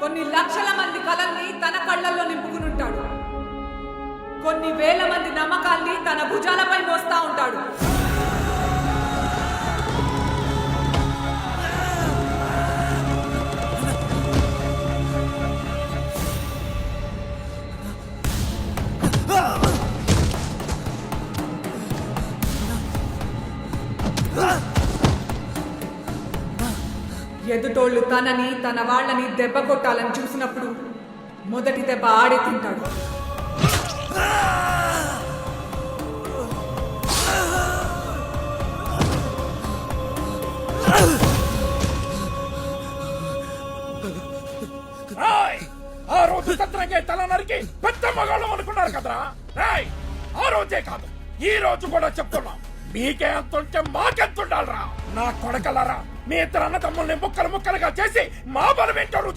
కొన్ని లక్షల మంది కలల్ని తన కళ్ళల్లో నింపుకునుంటాడు. కొన్ని వేల మంది నమ్మకాల్ని తన భుజాలపై మోస్తా ఉంటాడు. ఎదుటోళ్లు తనని తన వాళ్ళని దెబ్బ కొట్టాలని చూసినప్పుడు మొదటి దెబ్బ ఆడే తింటాడు. ఆ రోజు సత్రంగా తల నరికి పెద్ద మగాళ్ళం అనుకున్నారు కదరా. ఆ రోజే కాదు, ఈ రోజు కూడా చెప్తున్నా, మీకే అంతుంటే మాకెంతుండాలరా. నా కొడకలరా, మీ ఇద్దరు అన్నదమ్ముల్ని ముక్కలు ముక్కలుగా చేసి మా బలం ఏంటో